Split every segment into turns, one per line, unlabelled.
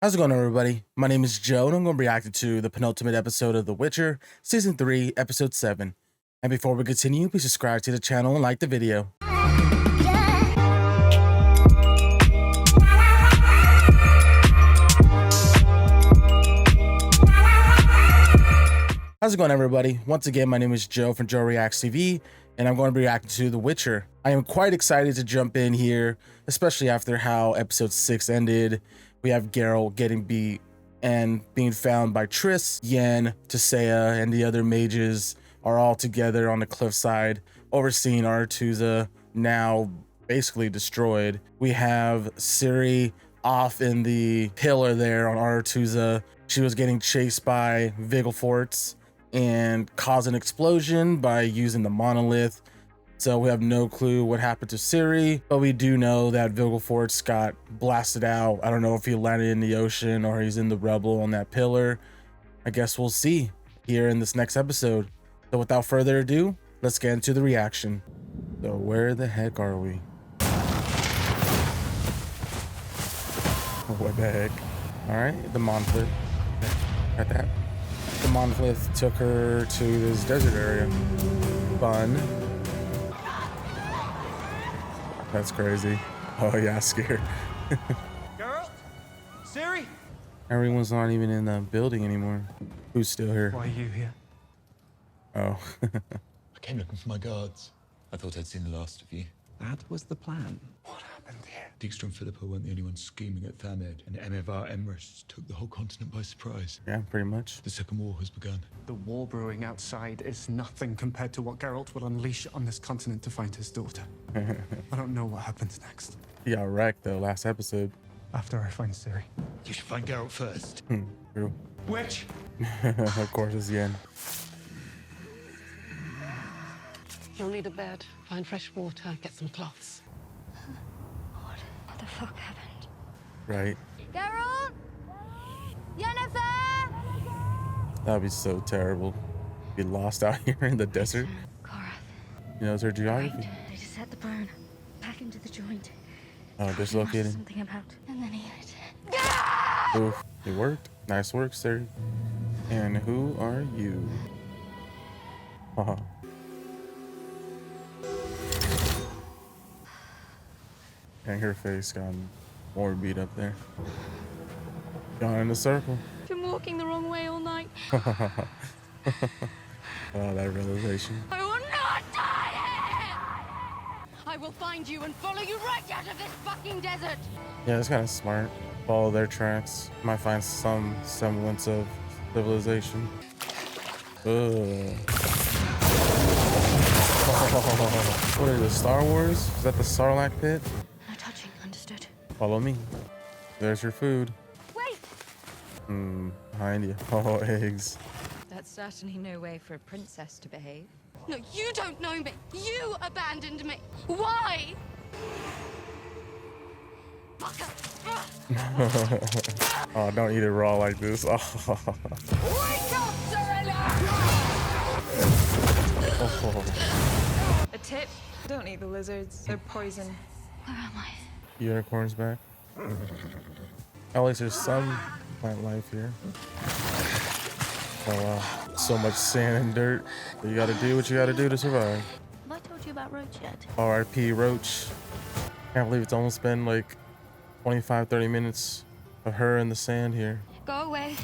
How's it going, everybody? My name is Joe, and I'm going to be reacting to the penultimate episode of The Witcher, Season 3, Episode 7. And before we continue, please subscribe to the channel and like the video. How's it going, everybody? Once again, my name is Joe from Joe Reacts TV, and I'm going to be reacting to The Witcher. I am quite excited to jump in here, especially after how Episode 6 ended. We have Geralt getting beat and being found by Triss, Yen, Scoia'tael, and the other mages are all together on the cliffside, overseeing Scoia'tael, now basically destroyed. We have Ciri off in the pillar there on Scoia'tael. She was getting chased by Vigilforts and caused an explosion by using the monolith. So we have no clue what happened to Ciri, but we do know that Vigilforts got blasted out. I don't know if he landed in the ocean or he's in the rubble on that pillar. I guess we'll see here in this next episode. So without further ado, let's get into the reaction. So where the heck are we? What the heck? All right, the monolith. Got that. The monolith took her to this desert area. Fun. That's crazy. Oh yeah, scared.
Geralt? Ciri?
Everyone's not even in the building anymore. Who's still here?
Why are you here?
Oh.
I came looking for my guards. I thought I'd seen the last of you.
That was the plan. What happened here?
Dijkstra and Philippa weren't the only ones scheming at Thamid, and Emevar Emrys took the whole continent by surprise.
Yeah, pretty much.
The Second War has begun.
The war brewing outside is nothing compared to what Geralt will unleash on this continent to find his daughter. I don't know what happens next.
He got wrecked though last episode.
After I find Ciri.
You should find Geralt first.
True.
Which?
Of course it's Yen.
You'll need a bed, find fresh water, get some cloths.
What the fuck happened?
Right.
Geralt? Yennefer?
That'd be so terrible. Be lost out here in the desert.
Korath.
You know, it's her
Right.
geography.
They just set the burn back into the joint.
Oh, dislocated.
Something about. And then he hit.
Oof. It worked. Nice work, sir. And who are you? Haha. And her face got more beat up there. Gone in a circle.
Been walking the wrong way all night.
Oh, that realization.
I will not die here! I will find you and follow you right out of this fucking desert!
Yeah, it's kind of smart. Follow their tracks. Might find some semblance of civilization. Ugh. What is it, Star Wars? Is that the Sarlacc pit?
No touching, understood.
Follow me. There's your food.
Wait!
Behind you. Oh, eggs.
That's certainly no way for a princess to behave.
No, you don't know me. You abandoned me. Why? Fucker!
Oh, don't eat it raw like this. Oh.
Wake up, Serena!
Oh.
A tip, don't eat the lizards. They're poison.
Where am I?
Unicorn's back. At least there's some plant life here. Oh wow. So much sand and dirt. But you gotta do what you gotta do to survive.
Have I told you about Roach yet?
R.I.P. Roach. Can't believe it's almost been like 25-30 minutes of her in the sand here.
Go away.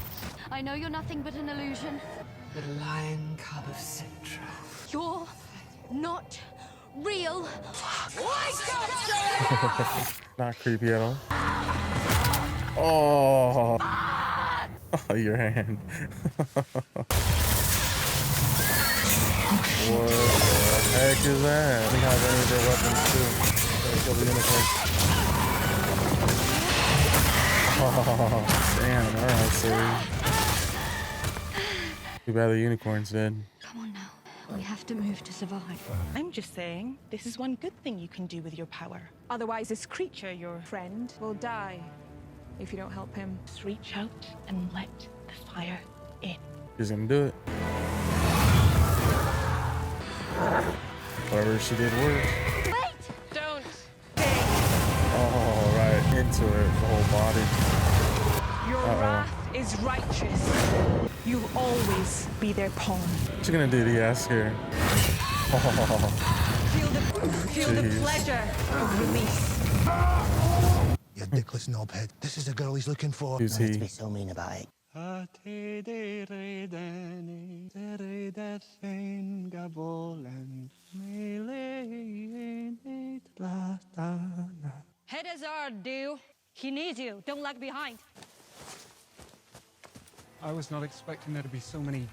I know you're nothing but an illusion.
The lion cub of Sintra.
You're not real.
Not creepy at all. Oh, oh, your hand. What the heck is that? We have any of their weapons too. Let's kill the unicorn. Oh, damn. All right, Ciri. Too bad the unicorn's dead.
Come on now. We have to move to survive.
I'm just saying, this is one good thing you can do with your power. Otherwise, this creature, your friend, will die if you don't help him. Just reach out and let the fire in.
She's gonna do it. Whatever she did worked.
Wait!
Don't.
Oh, right into it, the whole body.
Your
is righteous, you'll always be their pawn.
What's she gonna do to Yaskier?
Feel the pleasure of release.
You dickless knobhead. This is the girl he's looking for.
Who's he?
Be so mean about it.
Hedazard, do. He needs you. Don't lag behind.
I was not expecting there to be so many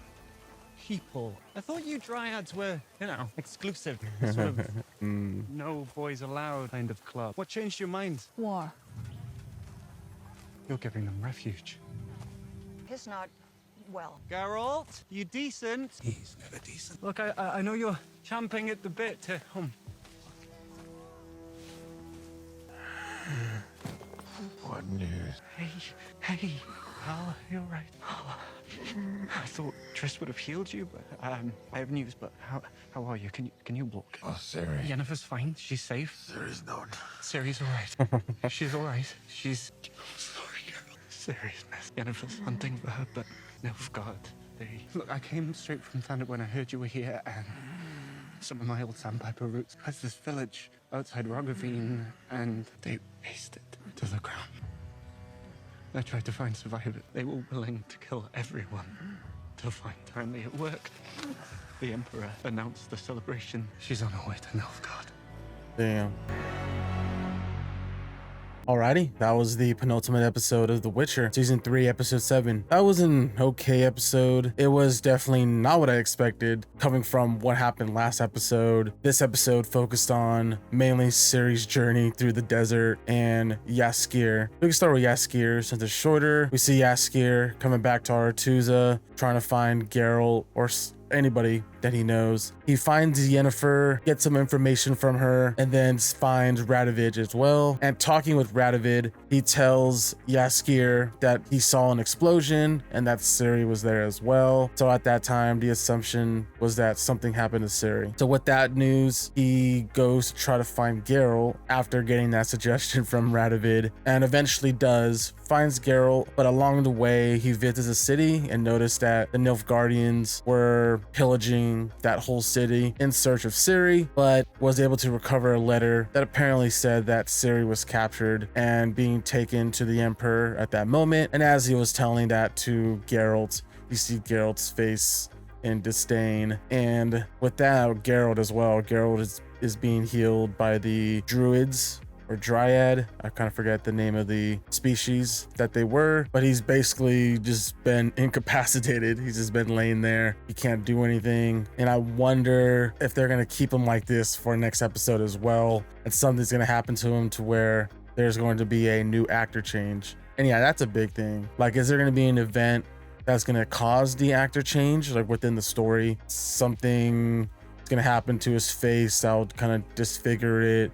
people. I thought you dryads were, exclusive. Sort of no boys allowed kind of club. What changed your mind?
War.
You're giving them refuge.
He's not well.
Geralt, you decent?
He's never decent.
Look, I know you're champing at the bit to
What news?
Hey, pal, you're right. I thought Triss would have healed you, but I have news. But how are you? Can you walk?
Oh, Siri.
Yennefer's fine. She's safe.
Siri's not.
Ciri's all right. She's all right. She's sorry, Geralt. Ciri's mess. Yennefer's hunting for her, but Nilfgaard. Look. I came straight from Thanet when I heard you were here, and some of my old sandpiper roots. There's this village outside Roggeveen, and they razed it to the ground. I tried to find survivors. They were willing to kill everyone to find Timely. It worked. The Emperor announced the celebration. She's on her way to Nilfgaard.
Damn. Alrighty, that was the penultimate episode of The Witcher, Season 3, Episode 7. That was an okay episode. It was definitely not what I expected, coming from what happened last episode. This episode focused on mainly Ciri's journey through the desert and Yaskier. We can start with Yaskier since it's shorter. We see Yaskier coming back to Aretuza, trying to find Geralt or anybody that he knows. He finds Yennefer, gets some information from her, and then finds Radovid as well. And talking with Radovid, he tells Yaskier that he saw an explosion and that Ciri was there as well. So at that time, the assumption was that something happened to Ciri. So with that news, he goes to try to find Geralt after getting that suggestion from Radovid, and eventually does, finds Geralt, but along the way, he visits a city and noticed that the Nilfgaardians were pillaging that whole city in search of Ciri, but was able to recover a letter that apparently said that Ciri was captured and being taken to the Emperor at that moment. And as he was telling that to Geralt, you see Geralt's face in disdain. And with that, Geralt as well. Geralt is being healed by the druids or dryad. I kind of forget the name of the species that they were, but he's basically just been incapacitated. He's just been laying there. He can't do anything. And I wonder if they're going to keep him like this for next episode as well. And something's going to happen to him to where there's going to be a new actor change. And yeah, that's a big thing. Like, is there going to be an event that's going to cause the actor change? Like within the story, something is going to happen to his face that will kind of disfigure it,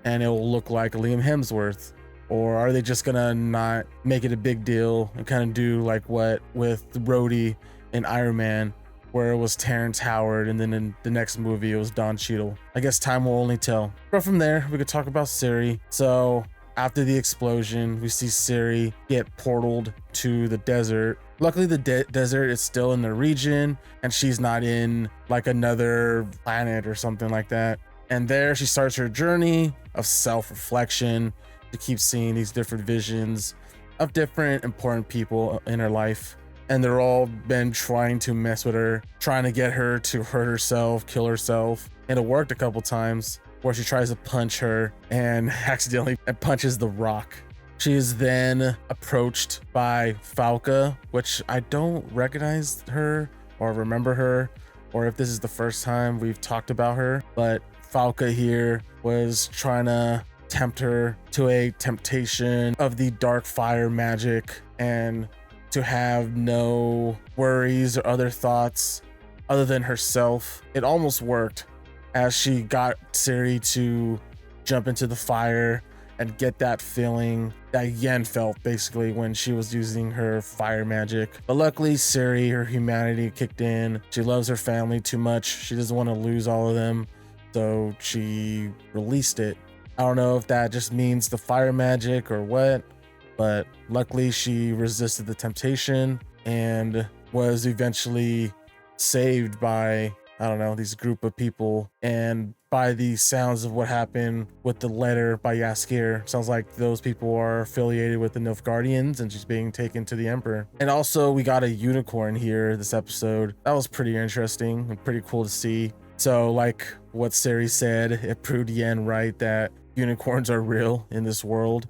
and it will look like Liam Hemsworth? Or are they just gonna not make it a big deal and kind of do like what with Rhodey in Iron Man, where it was Terrence Howard and then in the next movie it was Don Cheadle? I guess time will only tell. But from there, we could talk about Ciri. So after the explosion, we see Ciri get portaled to the desert. Luckily, the desert is still in the region and she's not in like another planet or something like that. And there she starts her journey of self-reflection to keep seeing these different visions of different important people in her life. And they're all been trying to mess with her, trying to get her to hurt herself, kill herself. And it worked a couple times where she tries to punch her and accidentally punches the rock. She is then approached by Falca, which I don't recognize her or remember her, or if this is the first time we've talked about her, but Falca here was trying to tempt her to a temptation of the dark fire magic and to have no worries or other thoughts other than herself. It almost worked as she got Ciri to jump into the fire and get that feeling that Yen felt basically when she was using her fire magic. But luckily, Ciri, her humanity kicked in. She loves her family too much. She doesn't want to lose all of them. So she released it. I don't know if that just means the fire magic or what, but luckily she resisted the temptation and was eventually saved by, I don't know, these group of people, and by the sounds of what happened with the letter by Yaskir, sounds like those people are affiliated with the Nilfgaardians and she's being taken to the Emperor. And also we got a unicorn here this episode. That was pretty interesting and pretty cool to see. So like what Sari said, it proved Yen right that unicorns are real in this world,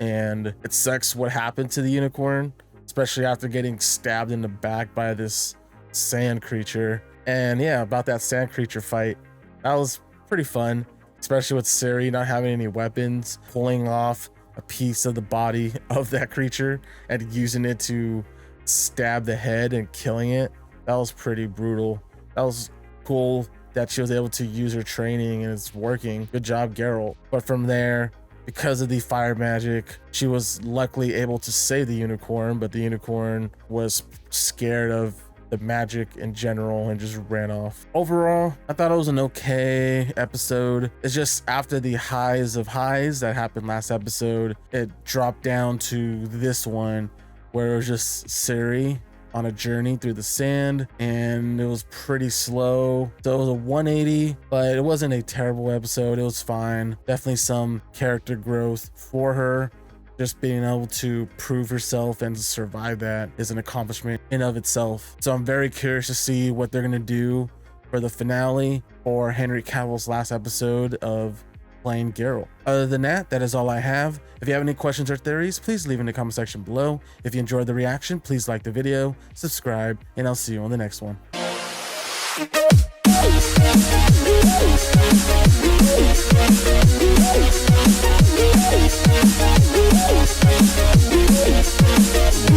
and it sucks what happened to the unicorn, especially after getting stabbed in the back by this sand creature. And yeah, about that sand creature fight, that was pretty fun, especially with Sari not having any weapons, pulling off a piece of the body of that creature and using it to stab the head and killing it. That was pretty brutal. That was cool that she was able to use her training and it's working. Good job, Geralt. But from there, because of the fire magic, she was luckily able to save the unicorn, but the unicorn was scared of the magic in general and just ran off. Overall, I thought it was an okay episode. It's just after the highs of highs that happened last episode, it dropped down to this one where it was just Sari on a journey through the sand, and it was pretty slow. So it was a 180, but it wasn't a terrible episode. It was fine. Definitely some character growth for her. Just being able to prove herself and to survive that is an accomplishment in of itself. So I'm very curious to see what they're gonna do for the finale or Henry Cavill's last episode of playing Geralt. Other than that, that is all I have. If you have any questions or theories, please leave in the comment section below. If you enjoyed the reaction, please like the video, subscribe, and I'll see you on the next one.
We'll be right back.